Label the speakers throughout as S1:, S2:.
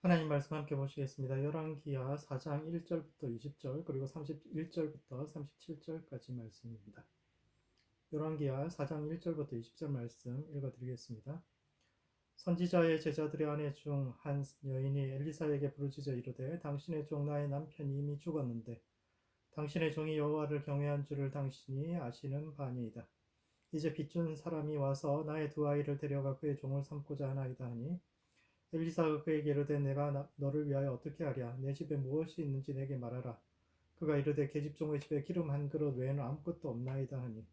S1: 하나님 말씀 함께 보시겠습니다. 열왕기하 4장 1절부터 20절 그리고 31절부터 37절까지 말씀입니다. 열왕기하 4장 1절부터 20절 말씀 읽어드리겠습니다. 선지자의 제자들의 아내 중 한 여인이 엘리사에게 부르짖어 이르되 당신의 종 나의 남편이 이미 죽었는데 당신의 종이 여호와를 경외한 줄을 당신이 아시는 바니이다. 이제 빚준 사람이 와서 나의 두 아이를 데려가 그의 종을 삼고자 하나이다 하니 엘리사가 그에게 이르되 내가 너를 위하여 어떻게 하랴 내 집에 무엇이 있는지 내게 말하라. 그가 이르되 계집종의 집에 기름 한 그릇 외에는 아무것도 없나이다 하니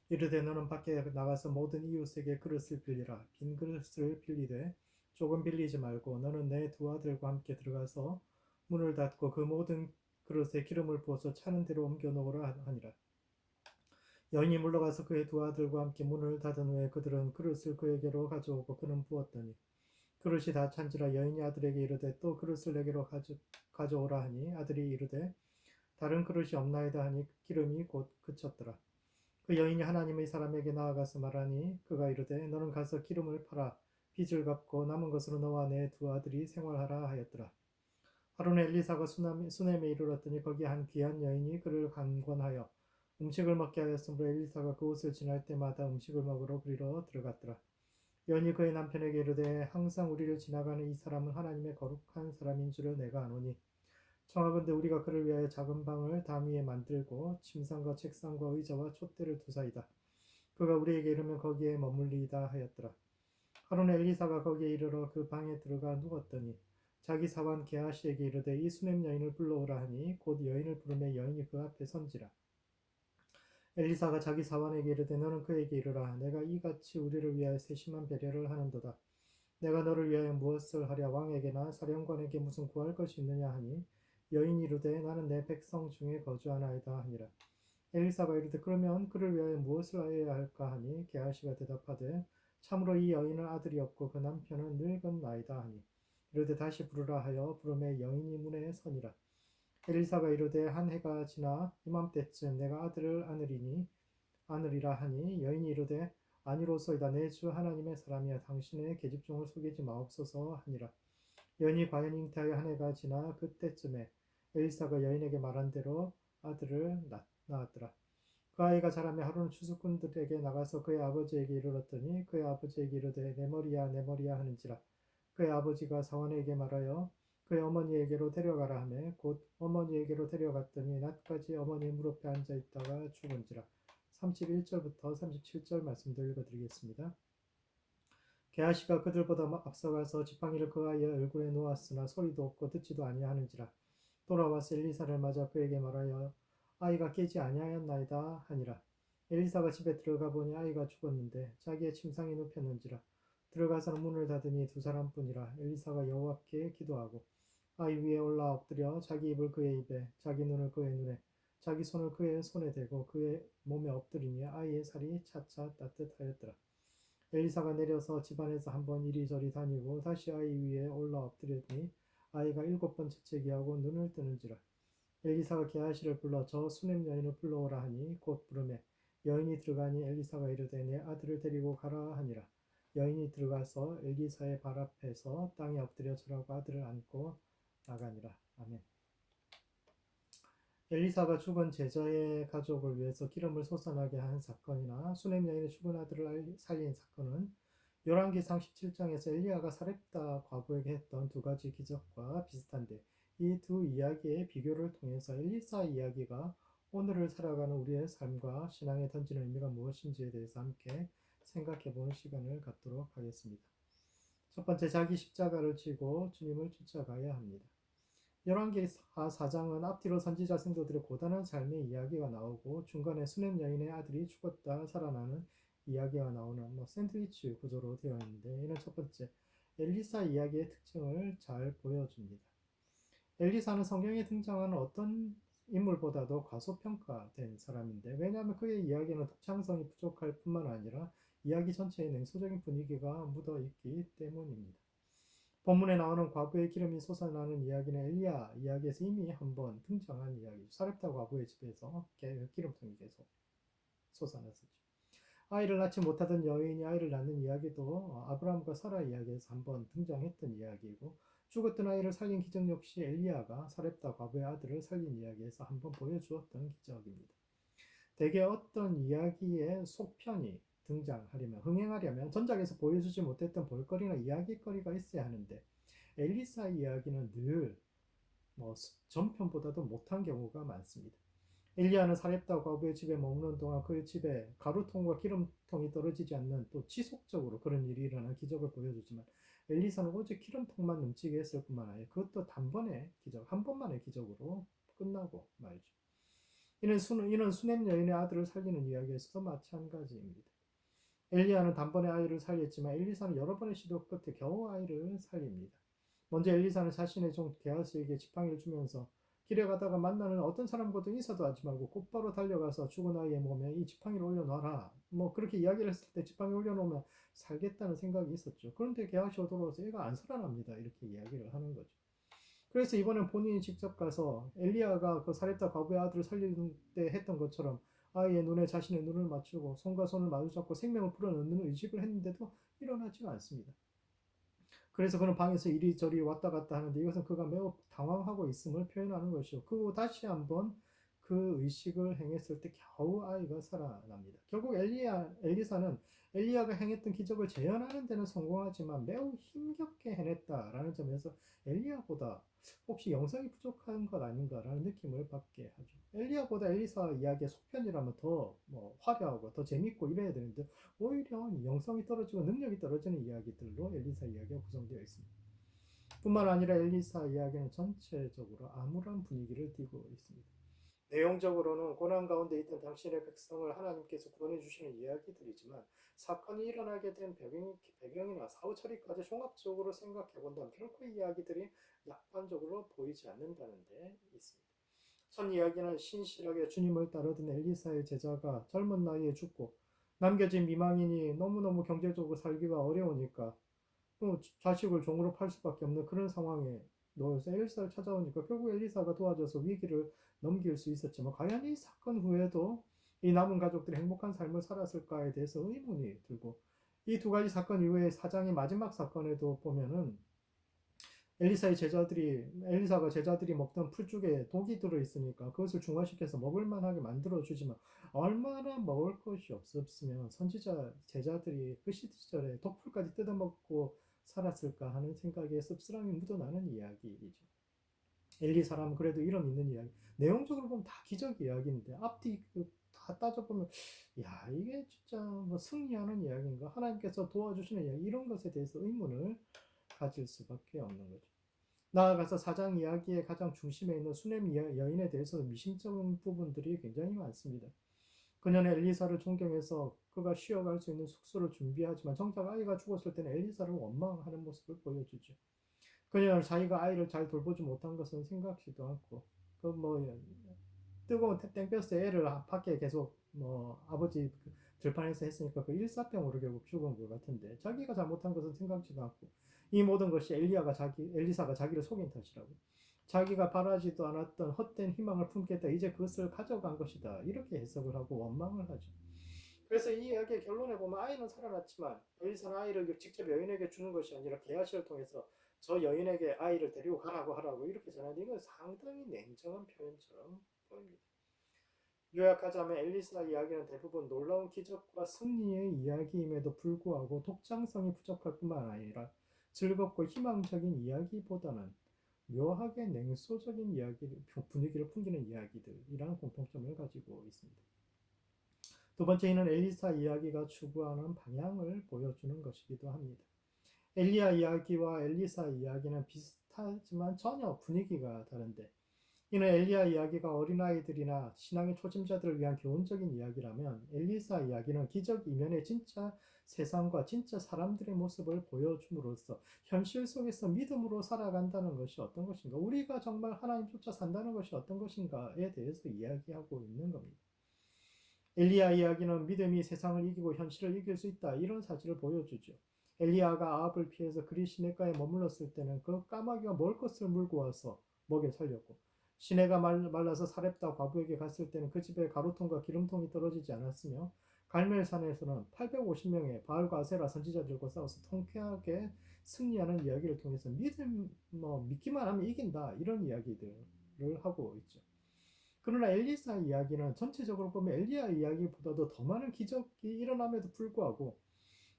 S1: 이르되 너는 밖에 나가서 모든 이웃에게 그릇을 빌리라. 빈 그릇을 빌리되 조금 빌리지 말고 너는 내 두 아들과 함께 들어가서 문을 닫고 그 모든 그릇에 기름을 부어서 차는 대로 옮겨 놓으라 하니라. 여인이 물러가서 그의 두 아들과 함께 문을 닫은 후에 그들은 그릇을 그에게로 가져오고 그는 부었더니 그릇이 다 찬지라 여인이 아들에게 이르되 또 그릇을 내게로 가져오라 하니 아들이 이르되 다른 그릇이 없나이다 하니 기름이 곧 그쳤더라. 그 여인이 하나님의 사람에게 나아가서 말하니 그가 이르되 너는 가서 기름을 팔아 빚을 갚고 남은 것으로 너와 내 두 아들이 생활하라 하였더라. 하루는 엘리사가 수넴에 이르렀더니 거기 한 귀한 여인이 그를 간권하여 음식을 먹게 하였으므로 엘리사가 그곳을 지날 때마다 음식을 먹으러 그리로 들어갔더라. 여인이 그의 남편에게 이르되 항상 우리를 지나가는 이 사람은 하나님의 거룩한 사람인 줄을 내가 아노니 청하건대 우리가 그를 위하여 작은 방을 담 위에 만들고 침상과 책상과 의자와 촛대를 두사이다. 그가 우리에게 이르면 거기에 머물리이다 하였더라. 하루는 엘리사가 거기에 이르러 그 방에 들어가 누웠더니 자기 사환 게하시에게 이르되 이 수냄 여인을 불러오라 하니 곧 여인을 부르매 여인이 그 앞에 선지라. 엘리사가 자기 사환에게 이르되 너는 그에게 이르라. 내가 이같이 우리를 위하여 세심한 배려를 하는도다. 내가 너를 위하여 무엇을 하랴 왕에게나 사령관에게 무슨 구할 것이 있느냐 하니 여인이 이르되 나는 내 백성 중에 거주하나이다 하니라. 엘리사가 이르되 그러면 그를 위하여 무엇을 하여야 할까 하니 게하시가 대답하되 참으로 이 여인은 아들이 없고 그 남편은 늙은 나이다 하니 이르되 다시 부르라 하여 부르매 여인이 문에 서니라. 엘리사가 이르되 한 해가 지나 이맘때쯤 내가 아들을 안으리라 하니 여인이 이르되 아니로소이다. 내 주 하나님의 사람이여 당신의 계집종을 속이지 마옵소서 하니라. 여인이 과연 잉태하여 한 해가 지나 그때쯤에 엘리사가 여인에게 말한 대로 아들을 낳았더라. 그 아이가 자라며 하루는 추수꾼들에게 나가서 그의 아버지에게 이르렀더니 그의 아버지에게 이르되 내 머리야 내 머리야 하는지라. 그의 아버지가 사원에게 말하여 그의 어머니에게로 데려가라 하매 곧 어머니에게로 데려갔더니 낮까지 어머니 무릎에 앉아 있다가 죽은지라. 31절부터 37절 말씀도 읽어드리겠습니다. 게하시가 그들보다 앞서가서 지팡이를 그 아이의 얼굴에 놓았으나 소리도 없고 듣지도 아니하는지라. 돌아와서 엘리사를 맞아 그에게 말하여 아이가 깨지 아니하였나이다 하니라. 엘리사가 집에 들어가 보니 아이가 죽었는데 자기의 침상에 눕혔는지라. 들어가서는 문을 닫으니 두 사람뿐이라. 엘리사가 여호와께 기도하고 아이 위에 올라 엎드려 자기 입을 그의 입에 자기 눈을 그의 눈에 자기 손을 그의 손에 대고 그의 몸에 엎드리니 아이의 살이 차차 따뜻하였더라. 엘리사가 내려서 집안에서 한번 이리저리 다니고 다시 아이 위에 올라 엎드렸더니 아이가 7번 재채기하고 눈을 뜨는지라. 엘리사가 게하시를 불러 저 수냄 여인을 불러오라 하니 곧 부르매 여인이 들어가니 엘리사가 이르되 내 아들을 데리고 가라 하니라. 여인이 들어가서 엘리사의 발 앞에서 땅에 엎드려 절하고 아들을 안고 나가니라. 아멘. 엘리사가 죽은 제자의 가족을 위해서 기름을 솟아나게 한 사건이나 수냄 여인의 죽은 아들을 살린 사건은 열왕기상 17장에서 엘리야가 사렙다 과부에게 했던 두 가지 기적과 비슷한데 이 두 이야기의 비교를 통해서 엘리사 이야기가 오늘을 살아가는 우리의 삶과 신앙에 던지는 의미가 무엇인지에 대해서 함께 생각해 보는 시간을 갖도록 하겠습니다. 첫 번째, 자기 십자가를 지고 주님을 쫓아가야 합니다. 열왕기하 4장은 앞뒤로 선지자 성도들의 고단한 삶의 이야기가 나오고 중간에 수냄 여인의 아들이 죽었다 살아나는 이야기가 나오는 샌드위치 구조로 되어 있는데 이는 첫 번째, 엘리사 이야기의 특징을 잘 보여줍니다. 엘리사는 성경에 등장하는 어떤 인물보다도 과소평가된 사람인데 왜냐하면 그의 이야기는 독창성이 부족할 뿐만 아니라 이야기 전체에 냉소적인 분위기가 묻어 있기 때문입니다. 본문에 나오는 과부의 기름이 솟아나는 이야기는 엘리야 이야기에서 이미 한번 등장한 이야기죠. 사렙다 과부의 집에서 기름통이 계속 솟아났었죠. 아이를 낳지 못하던 여인이 아이를 낳는 이야기도 아브라함과 사라 이야기에서 한번 등장했던 이야기이고, 죽었던 아이를 살린 기적 역시 엘리야가 사렙다 과부의 아들을 살린 이야기에서 한번 보여주었던 기적입니다. 대개 어떤 이야기의 속편이 등장하려면, 흥행하려면 전작에서 보여주지 못했던 볼거리나 이야기거리가 있어야 하는데, 엘리사 이야기는 늘 전편보다도 못한 경우가 많습니다. 엘리야는 사렙다 과부의 집에 머무는 동안 그의 집에 가루통과 기름통이 떨어지지 않는, 또 지속적으로 그런 일이 일어나는 기적을 보여주지만, 엘리사는 오직 기름통만 넘치게 했을 뿐만 아니라 그것도 단번에 기적, 한 번만의 기적으로 끝나고 말죠. 이는 수넴 여인의 아들을 살리는 이야기에서도 마찬가지입니다. 엘리야는 단번에 아이를 살렸지만 엘리사는 여러 번의 시도 끝에 겨우 아이를 살립니다. 먼저 엘리사는 자신의 종 게하스에게 지팡이를 주면서 길에 가다가 만나는 어떤 사람과도 인사도 하지 말고 곧바로 달려가서 죽은 아이의 몸에 이 지팡이를 올려놔라. 그렇게 이야기를 했을 때 지팡이 올려놓으면 살겠다는 생각이 있었죠. 그런데 게하시가 돌아와서 얘가 안 살아납니다. 이렇게 이야기를 하는 거죠. 그래서 이번엔 본인이 직접 가서 엘리야가 그 사렙다 과부의 아들을 살리는 때 했던 것처럼 아이의 눈에 자신의 눈을 맞추고 손과 손을 마주잡고 생명을 불어넣는 의식을 했는데도 일어나지가 않습니다. 그래서 그는 방에서 이리저리 왔다 갔다 하는데 이것은 그가 매우 당황하고 있음을 표현하는 것이요. 그리고 다시 한번 그 의식을 행했을 때 겨우 아이가 살아납니다. 결국 엘리사는 엘리야가 행했던 기적을 재현하는 데는 성공하지만 매우 힘겹게 해냈다라는 점에서 엘리야보다 혹시 영성이 부족한 것 아닌가라는 느낌을 받게 하죠. 엘리야보다 엘리사 이야기의 속편이라면 더 화려하고 더 재밌고 이래야 되는데 오히려 영성이 떨어지고 능력이 떨어지는 이야기들로 엘리사 이야기가 구성되어 있습니다. 뿐만 아니라 엘리사 이야기는 전체적으로 암울한 분위기를 띠고 있습니다. 내용적으로는 고난 가운데 있던 당신의 백성을 하나님께서 구원해 주시는 이야기들이지만 사건이 일어나게 된 배경이나 사후 처리까지 종합적으로 생각해 본다면 결코 이 이야기들이 낙관적으로 보이지 않는다는 데 있습니다. 첫 이야기는 신실하게 주님을 따르던 엘리사의 제자가 젊은 나이에 죽고 남겨진 미망인이 너무너무 경제적으로 살기가 어려우니까 또 자식을 종으로 팔 수밖에 없는 그런 상황에 놓여서 엘리사를 찾아오니까 결국 엘리사가 도와줘서 위기를 넘길 수 있었지만 과연 이 사건 후에도 이 남은 가족들이 행복한 삶을 살았을까에 대해서 의문이 들고, 이 두 가지 사건 이후에 사장의 마지막 사건에도 보면은 엘리사가 제자들이 먹던 풀죽에 독이 들어있으니까 그것을 중화시켜서 먹을만하게 만들어주지만 얼마나 먹을 것이 없었으면 선지자 제자들이 그 시절에 독풀까지 뜯어먹고 살았을까 하는 생각에 씁쓸함이 묻어나는 이야기이죠. 엘리사라면 그래도 이런 있는 이야기. 내용적으로 보면 다 기적 이야기인데 앞뒤 다 따져보면 야 이게 진짜 승리하는 이야기인가, 하나님께서 도와주시는 이야기, 이런 것에 대해서 의문을 가질 수밖에 없는 거죠. 나아가서 4장 이야기의 가장 중심에 있는 수넴 여인에 대해서는 미심쩍은 부분들이 굉장히 많습니다. 그녀는 엘리사를 존경해서 그가 쉬어갈 수 있는 숙소를 준비하지만 정작 아이가 죽었을 때는 엘리사를 원망하는 모습을 보여주죠. 그녀는 자기가 아이를 잘 돌보지 못한 것은 생각지도 않고 뜨거운 땡볕에 애를 밖에 계속 아버지 들판에서 했으니까 그 일사병으로 결국 죽은 것 같은데 자기가 잘못한 것은 생각지도 않고 이 모든 것이 엘리사가 자기를 속인 탓이라고, 자기가 바라지도 않았던 헛된 희망을 품겠다, 이제 그것을 가져간 것이다, 이렇게 해석을 하고 원망을 하죠. 그래서 이 이야기의 결론에 보면 아이는 살아났지만 엘리사는 아이를 직접 여인에게 주는 것이 아니라 게하시를 통해서 저 여인에게 아이를 데리고 가라고 하라고 이렇게 전하는데 이건 상당히 냉정한 표현처럼 보입니다. 요약하자면 엘리사 이야기는 대부분 놀라운 기적과 승리의 이야기임에도 불구하고 독창성이 부족할 뿐만 아니라 즐겁고 희망적인 이야기보다는 묘하게 냉소적인 분위기를 풍기는 이야기들이라는 공통점을 가지고 있습니다. 두 번째는 엘리사 이야기가 추구하는 방향을 보여주는 것이기도 합니다. 엘리야 이야기와 엘리사 이야기는 비슷하지만 전혀 분위기가 다른데, 이는 엘리야 이야기가 어린아이들이나 신앙의 초심자들을 위한 교훈적인 이야기라면 엘리사 이야기는 기적 이면의 진짜 세상과 진짜 사람들의 모습을 보여줌으로써 현실 속에서 믿음으로 살아간다는 것이 어떤 것인가, 우리가 정말 하나님 쫓아 산다는 것이 어떤 것인가에 대해서 이야기하고 있는 겁니다. 엘리야 이야기는 믿음이 세상을 이기고 현실을 이길 수 있다, 이런 사실을 보여주죠. 엘리야가 아합을 피해서 그리 시내가에 머물렀을 때는 그 까마귀가 먹을 것을 물고 와서 먹여 살렸고, 시내가 말라서 사렙다 과부에게 갔을 때는 그 집에 가루통과 기름통이 떨어지지 않았으며 갈멜산에서는 850명의 바알과 아세라 선지자들과 싸워서 통쾌하게 승리하는 이야기를 통해서 믿기만 하면 이긴다 이런 이야기들을 하고 있죠. 그러나 엘리사 이야기는 전체적으로 보면 엘리야 이야기보다도 더 많은 기적이 일어남에도 불구하고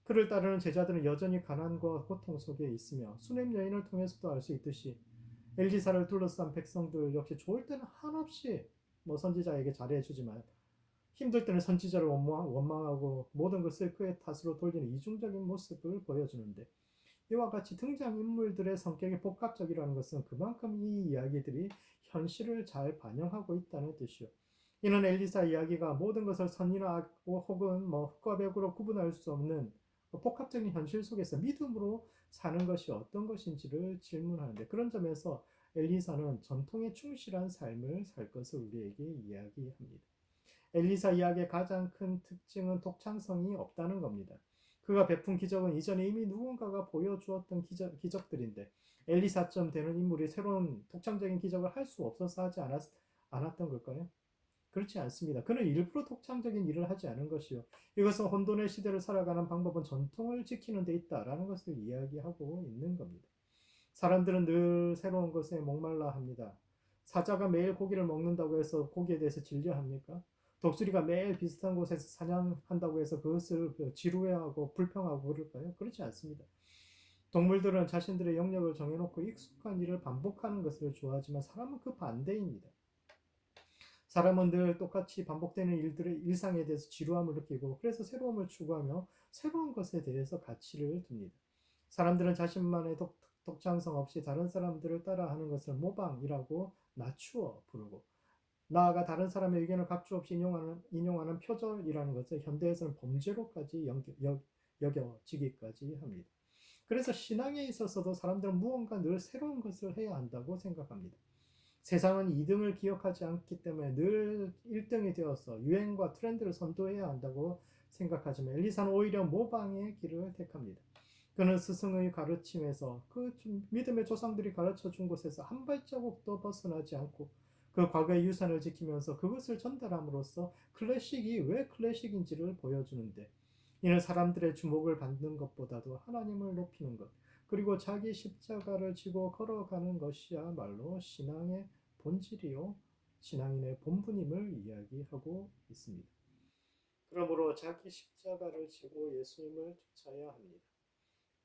S1: 그를 따르는 제자들은 여전히 가난과 고통 속에 있으며 수냄 여인을 통해서도 알 수 있듯이 엘리사를 둘러싼 백성들 역시 좋을 때는 한없이 선지자에게 잘해주지만 힘들 때는 선지자를 원망하고 모든 것을 그의 탓으로 돌리는 이중적인 모습을 보여주는데 이와 같이 등장인물들의 성격이 복합적이라는 것은 그만큼 이 이야기들이 현실을 잘 반영하고 있다는 뜻이요. 이는 엘리사 이야기가 모든 것을 선이나 혹은 흑과 백으로 구분할 수 없는 복합적인 현실 속에서 믿음으로 사는 것이 어떤 것인지를 질문하는데 그런 점에서 엘리사는 전통에 충실한 삶을 살 것을 우리에게 이야기합니다. 엘리사 이야기의 가장 큰 특징은 독창성이 없다는 겁니다. 그가 베푼 기적은 이전에 이미 누군가가 보여주었던 기적들인데 엘리사쯤 되는 인물이 새로운 독창적인 기적을 할 수 없어서 하지 않았던 걸까요? 그렇지 않습니다. 그는 일부러 독창적인 일을 하지 않은 것이요. 이것은 혼돈의 시대를 살아가는 방법은 전통을 지키는 데 있다라는 것을 이야기하고 있는 겁니다. 사람들은 늘 새로운 것에 목말라 합니다. 사자가 매일 고기를 먹는다고 해서 고기에 대해서 질려합니까? 독수리가 매일 비슷한 곳에서 사냥한다고 해서 그것을 지루해하고 불평하고 그럴까요? 그렇지 않습니다. 동물들은 자신들의 영역을 정해놓고 익숙한 일을 반복하는 것을 좋아하지만 사람은 그 반대입니다. 사람은 늘 똑같이 반복되는 일들의 일상에 대해서 지루함을 느끼고 그래서 새로움을 추구하며 새로운 것에 대해서 가치를 둡니다. 사람들은 자신만의 독창성 없이 다른 사람들을 따라하는 것을 모방이라고 낮추어 부르고 나아가 다른 사람의 의견을 각주 없이 인용하는 표절이라는 것을 현대에서는 범죄로까지 여겨지기까지 합니다. 그래서 신앙에 있어서도 사람들은 무언가 늘 새로운 것을 해야 한다고 생각합니다. 세상은 2등을 기억하지 않기 때문에 늘 1등이 되어서 유행과 트렌드를 선도해야 한다고 생각하지만 엘리사는 오히려 모방의 길을 택합니다. 그는 스승의 가르침에서 그 믿음의 조상들이 가르쳐 준 곳에서 한 발자국도 벗어나지 않고 그 과거의 유산을 지키면서 그것을 전달함으로써 클래식이 왜 클래식인지를 보여주는데 이는 사람들의 주목을 받는 것보다도 하나님을 높이는 것 그리고 자기 십자가를 지고 걸어가는 것이야말로 신앙의 본질이요 신앙인의 본분임을 이야기하고 있습니다. 그러므로 자기 십자가를 지고 예수님을 쫓아야 합니다.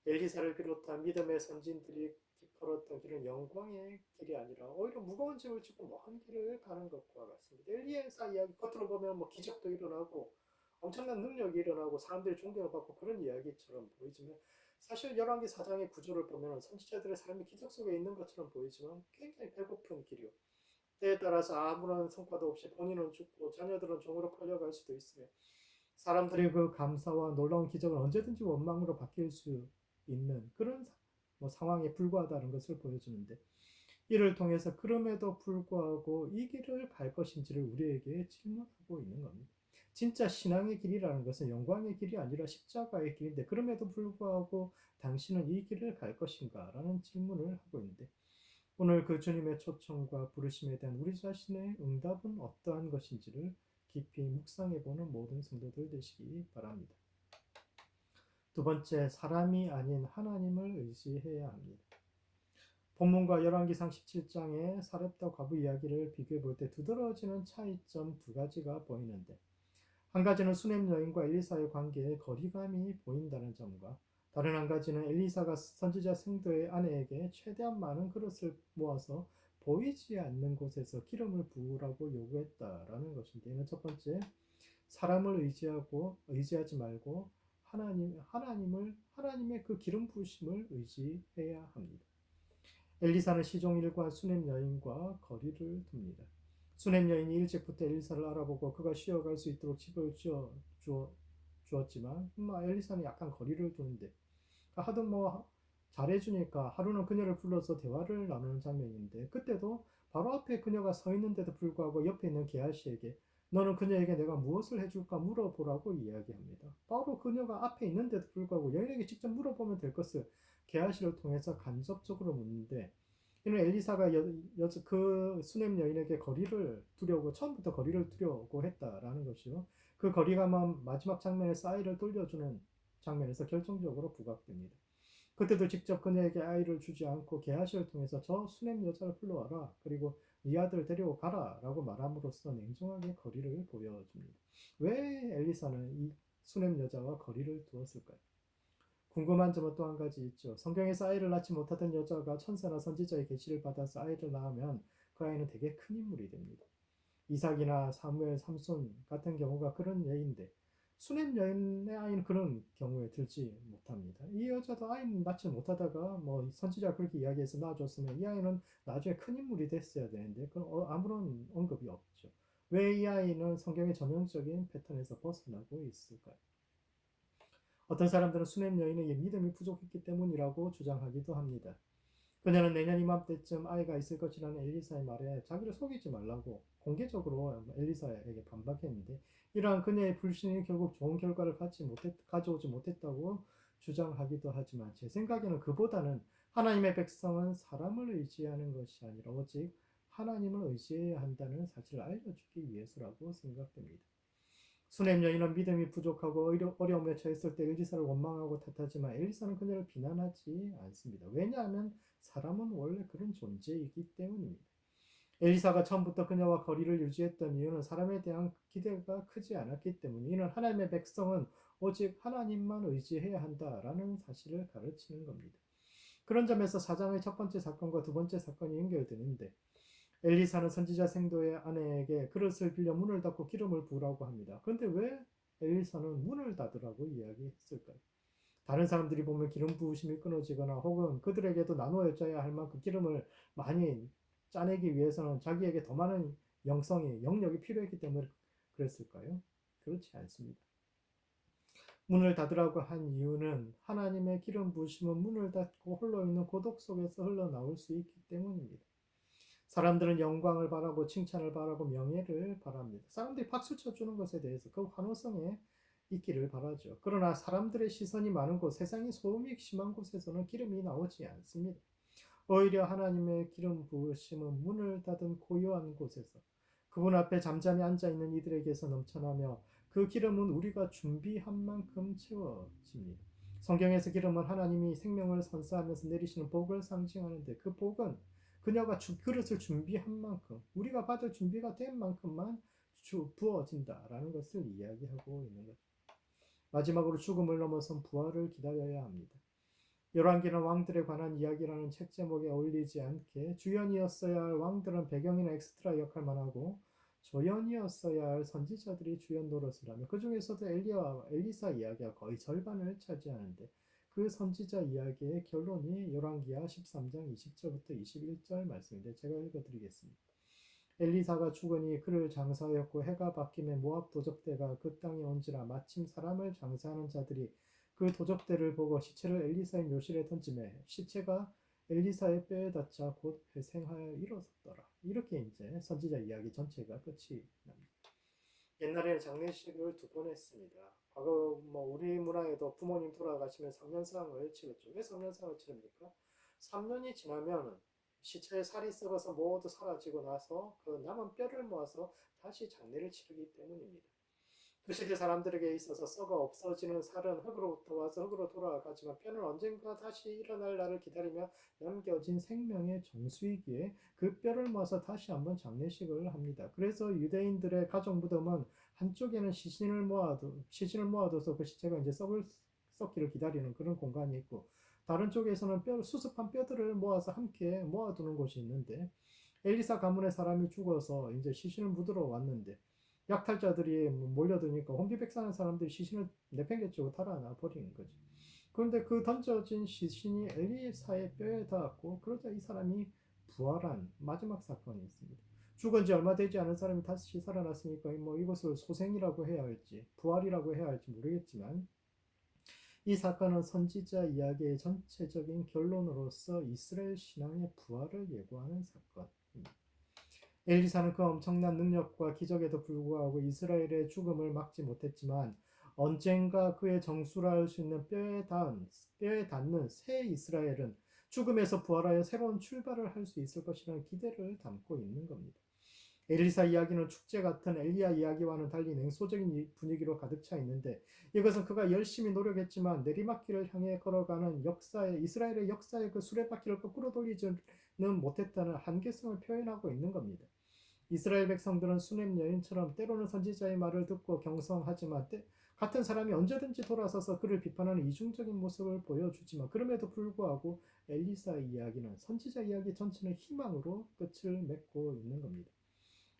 S1: 엘리사를 비롯한 믿음의 선진들이 걸었던 길은 영광의 길이 아니라 오히려 무거운 짐을 지고 먼 길을 가는 것과 같습니다. 엘리사 이야기 겉으로 보면 기적도 일어나고 엄청난 능력이 일어나고 사람들이 존경을 받고 그런 이야기처럼 보이지만 사실 열왕기 4장의 구조를 보면 선지자들의 삶이 기적 속에 있는 것처럼 보이지만 굉장히 배고픈 길이요. 때에 따라서 아무런 성과도 없이 본인은 죽고 자녀들은 종으로 팔려갈 수도 있으며 사람들의 그 감사와 놀라운 기적은 언제든지 원망으로 바뀔 수 있는 그런 상황에 불과하다는 것을 보여주는데 이를 통해서 그럼에도 불구하고 이 길을 갈 것인지를 우리에게 질문하고 있는 겁니다. 진짜 신앙의 길이라는 것은 영광의 길이 아니라 십자가의 길인데 그럼에도 불구하고 당신은 이 길을 갈 것인가? 라는 질문을 하고 있는데 오늘 그 주님의 초청과 부르심에 대한 우리 자신의 응답은 어떠한 것인지를 깊이 묵상해보는 모든 성도들 되시기 바랍니다. 두 번째, 사람이 아닌 하나님을 의지해야 합니다. 본문과 열왕기상 17장의 사렙다 과부 이야기를 비교해 볼 때 두드러지는 차이점 두 가지가 보이는데 한 가지는 수넴 여인과 엘리사의 관계에 거리감이 보인다는 점과 다른 한 가지는 엘리사가 선지자 생도의 아내에게 최대한 많은 그릇을 모아서 보이지 않는 곳에서 기름을 부으라고 요구했다라는 것인데 이는 첫 번째, 사람을 의지하지 말고 하나님의 그 기름 부으심을 의지해야 합니다. 엘리사는 시종일관 수넴 여인과 거리를 둡니다. 수넴 여인이 일찍부터 엘리사를 알아보고 그가 쉬어갈 수 있도록 집을 주었지만 엘리사는 약간 거리를 두는데 하도 잘해주니까 하루는 그녀를 불러서 대화를 나누는 장면인데 그때도 바로 앞에 그녀가 서 있는데도 불구하고 옆에 있는 게하시에게 너는 그녀에게 내가 무엇을 해줄까 물어보라고 이야기합니다. 바로 그녀가 앞에 있는데도 불구하고 여인에게 직접 물어보면 될 것을 게하시를 통해서 간접적으로 묻는데 이는 엘리사가 그 수넴 여인에게 처음부터 거리를 두려고 했다라는 것이요. 그 거리감은 마지막 장면에서 아이를 돌려주는 장면에서 결정적으로 부각됩니다. 그때도 직접 그녀에게 아이를 주지 않고 게하시를 통해서 저 수냄 여자를 불러와라. 그리고 네 아들 데리고 가라. 라고 말함으로써 냉정하게 거리를 보여줍니다. 왜 엘리사는 이 수냄 여자와 거리를 두었을까요? 궁금한 점은 또 한 가지 있죠. 성경에서 아이를 낳지 못하던 여자가 천사나 선지자의 계시를 받아서 아이를 낳으면 그 아이는 되게 큰 인물이 됩니다. 이삭이나 사무엘, 삼손 같은 경우가 그런 예인데 수냄 여인의 아이는 그런 경우에 들지 못합니다. 이 여자도 아이는 낳지 못하다가 뭐 선지자가 그렇게 이야기해서 낳아줬으면 이 아이는 나중에 큰 인물이 됐어야 되는데 그건 아무런 언급이 없죠. 왜 이 아이는 성경의 전형적인 패턴에서 벗어나고 있을까요? 어떤 사람들은 수냄 여인에게 믿음이 부족했기 때문이라고 주장하기도 합니다. 그녀는 내년 이맘때쯤 아이가 있을 것이라는 엘리사의 말에 자기를 속이지 말라고 공개적으로 엘리사에게 반박했는데 이러한 그녀의 불신이 결국 좋은 결과를 가져오지 못했다고 주장하기도 하지만 제 생각에는 그보다는 하나님의 백성은 사람을 의지하는 것이 아니라 오직 하나님을 의지해야 한다는 사실을 알려주기 위해서라고 생각됩니다. 수냄 여인은 믿음이 부족하고 어려움에 처했을 때 엘리사를 원망하고 탓하지만 엘리사는 그녀를 비난하지 않습니다. 왜냐하면 사람은 원래 그런 존재이기 때문입니다. 엘리사가 처음부터 그녀와 거리를 유지했던 이유는 사람에 대한 기대가 크지 않았기 때문에 이는 하나님의 백성은 오직 하나님만 의지해야 한다라는 사실을 가르치는 겁니다. 그런 점에서 사장의 첫 번째 사건과 두 번째 사건이 연결되는데 엘리사는 선지자 생도의 아내에게 그릇을 빌려 문을 닫고 기름을 부으라고 합니다. 그런데 왜 엘리사는 문을 닫으라고 이야기했을까요? 다른 사람들이 보면 기름 부으심이 끊어지거나 혹은 그들에게도 나누어져야 할 만큼 기름을 많이 짜내기 위해서는 자기에게 더 많은 영력이 필요했기 때문에 그랬을까요? 그렇지 않습니다. 문을 닫으라고 한 이유는 하나님의 기름 부으심은 문을 닫고 홀로 있는 고독 속에서 흘러나올 수 있기 때문입니다. 사람들은 영광을 바라고 칭찬을 바라고 명예를 바랍니다. 사람들이 박수 쳐주는 것에 대해서 그 환호성에 있기를 바라죠. 그러나 사람들의 시선이 많은 곳, 세상의 소음이 심한 곳에서는 기름이 나오지 않습니다. 오히려 하나님의 기름 부으심은 문을 닫은 고요한 곳에서 그분 앞에 잠잠히 앉아있는 이들에게서 넘쳐나며 그 기름은 우리가 준비한 만큼 채워집니다. 성경에서 기름은 하나님이 생명을 선사하면서 내리시는 복을 상징하는데 그 복은 그녀가 그릇을 준비한 만큼 우리가 받을 준비가 된 만큼만 부어진다라는 것을 이야기하고 있는 거죠. 마지막으로 죽음을 넘어선 부활을 기다려야 합니다. 열왕기는 왕들에 관한 이야기라는 책 제목에 어울리지 않게 주연이었어야 할 왕들은 배경이나 엑스트라 역할만 하고 조연이었어야 할 선지자들이 주연 노릇을 하며 그 중에서도 엘리사 이야기가 거의 절반을 차지하는데 그 선지자 이야기의 결론이 열왕기하 13장 20절부터 21절 말씀인데 제가 읽어드리겠습니다. 엘리사가 죽으니 그를 장사하였고 해가 바뀌며 모압 도적대가 그 땅에 온지라 마침 사람을 장사하는 자들이 그 도적대를 보고 시체를 엘리사의 묘실에 던지매 시체가 엘리사의 뼈에 닿자 곧 회생하여 일어섰더라. 이렇게 이제 선지자 이야기 전체가 끝이 납니다. 옛날에는 장례식을 2번 했습니다. 과거 우리 문화에도 부모님 돌아가시면 상년상을 치렀죠. 왜 상년상을 치릅니까? 3년이 지나면 시체에 살이 썩어서 모두 사라지고 나서 그 남은 뼈를 모아서 다시 장례를 치르기 때문입니다. 그 시대 사람들에게 있어서 썩어 없어지는 살은 흙으로부터 와서 흙으로 돌아가지만 뼈는 언젠가 다시 일어날 날을 기다리며 남겨진 생명의 정수이기에 그 뼈를 모아서 다시 한번 장례식을 합니다. 그래서 유대인들의 가족 무덤은 한쪽에는 시신을 모아둬서 그 시체가 이제 썩기를 기다리는 그런 공간이 있고 다른 쪽에서는 수습한 뼈들을 모아서 함께 모아두는 곳이 있는데 엘리사 가문의 사람이 죽어서 이제 시신을 묻으러 왔는데 약탈자들이 몰려드니까 혼비백산한 사람들이 시신을 내팽개치고 달아나 버리는 거죠. 그런데 그 던져진 시신이 엘리사의 뼈에 닿았고 그러자 이 사람이 부활한 마지막 사건이 있습니다. 죽은 지 얼마 되지 않은 사람이 다시 살아났으니까 이것을 소생이라고 해야 할지 부활이라고 해야 할지 모르겠지만 이 사건은 선지자 이야기의 전체적인 결론으로서 이스라엘 신앙의 부활을 예고하는 사건입니다. 엘리사는 그 엄청난 능력과 기적에도 불구하고 이스라엘의 죽음을 막지 못했지만 언젠가 그의 정수라 할 수 있는 뼈에 닿는 새 이스라엘은 죽음에서 부활하여 새로운 출발을 할 수 있을 것이라는 기대를 담고 있는 겁니다. 엘리사 이야기는 축제 같은 엘리야 이야기와는 달리 냉소적인 분위기로 가득 차 있는데 이것은 그가 열심히 노력했지만 내리막길을 향해 걸어가는 이스라엘의 역사의 그 수레바퀴를 거꾸로 돌리지는 못했다는 한계성을 표현하고 있는 겁니다. 이스라엘 백성들은 수냄 여인처럼 때로는 선지자의 말을 듣고 경성하지만 같은 사람이 언제든지 돌아서서 그를 비판하는 이중적인 모습을 보여주지만 그럼에도 불구하고 엘리사의 이야기는 선지자 이야기 전체는 희망으로 끝을 맺고 있는 겁니다.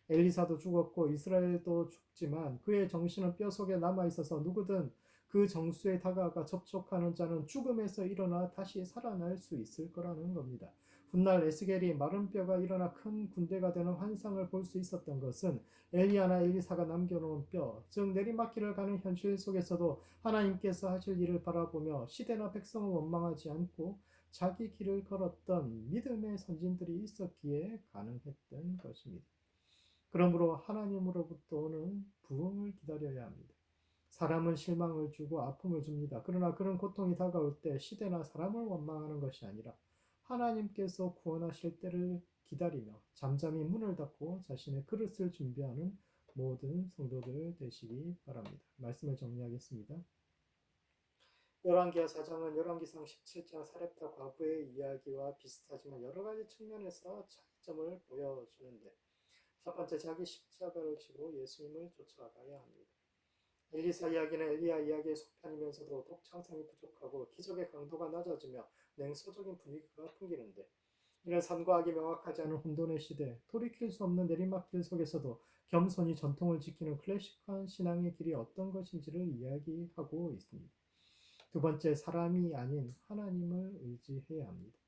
S1: 엘리사도 죽었고 이스라엘도 죽지만 그의 정신은 뼈 속에 남아 있어서 누구든 그 정수에 다가가 접촉하는 자는 죽음에서 일어나 다시 살아날 수 있을 거라는 겁니다. 훗날 에스겔이 마른 뼈가 일어나 큰 군대가 되는 환상을 볼 수 있었던 것은 엘리야나 엘리사가 남겨놓은 뼈, 즉 내리막길을 가는 현실 속에서도 하나님께서 하실 일을 바라보며 시대나 백성을 원망하지 않고 자기 길을 걸었던 믿음의 선진들이 있었기에 가능했던 것입니다. 그러므로 하나님으로부터 오는 부흥을 기다려야 합니다. 사람은 실망을 주고 아픔을 줍니다. 그러나 그런 고통이 다가올 때 시대나 사람을 원망하는 것이 아니라 하나님께서 구원하실 때를 기다리며 잠잠히 문을 닫고 자신의 그릇을 준비하는 모든 성도들 되시기 바랍니다. 말씀을 정리하겠습니다. 열왕기하 4장은 열왕기상 17장 사렙다 과부의 이야기와 비슷하지만 여러 가지 측면에서 차이점을 보여주는데 첫 번째, 자기 십자가를 지고 예수님을 쫓아가야 합니다. 엘리사 이야기는 엘리야 이야기의 속편이면서도 독창성이 부족하고 기적의 강도가 낮아지며 냉소적인 분위기가 풍기는데 이는 선과 악이 명확하지 않은 혼돈의 시대, 돌이킬 수 없는 내리막길 속에서도 겸손히 전통을 지키는 클래식한 신앙의 길이 어떤 것인지를 이야기하고 있습니다. 두 번째, 사람이 아닌 하나님을 의지해야 합니다.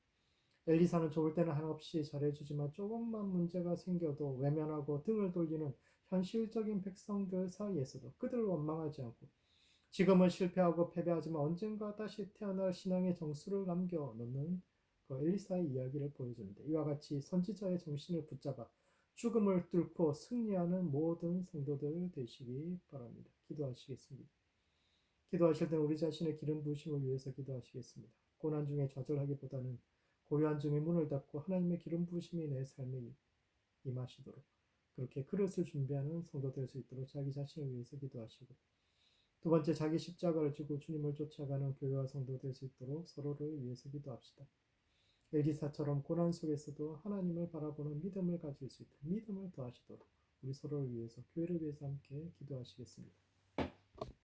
S1: 엘리사는 좋을 때는 한없이 잘해주지만 조금만 문제가 생겨도 외면하고 등을 돌리는 현실적인 백성들 사이에서도 그들을 원망하지 않고 지금은 실패하고 패배하지만 언젠가 다시 태어날 신앙의 정수를 남겨놓는 그 엘리사의 이야기를 보여주는데 이와 같이 선지자의 정신을 붙잡아 죽음을 뚫고 승리하는 모든 성도들 되시기 바랍니다. 기도하시겠습니다. 기도하실 때는 우리 자신의 기름 부으심을 위해서 기도하시겠습니다. 고난 중에 좌절하기보다는 고요한 중에 문을 닫고 하나님의 기름 부으심이 내 삶에 임하시도록 그렇게 그릇을 준비하는 성도 될 수 있도록 자기 자신을 위해서 기도하시고 두 번째, 자기 십자가를 지고 주님을 쫓아가는 교회와 성도 될 수 있도록 서로를 위해서 기도합시다. 엘리사처럼 고난 속에서도 하나님을 바라보는 믿음을 가질 수 있도록 믿음을 더하시도록 우리 서로를 위해서 교회를 위해서 함께 기도하시겠습니다.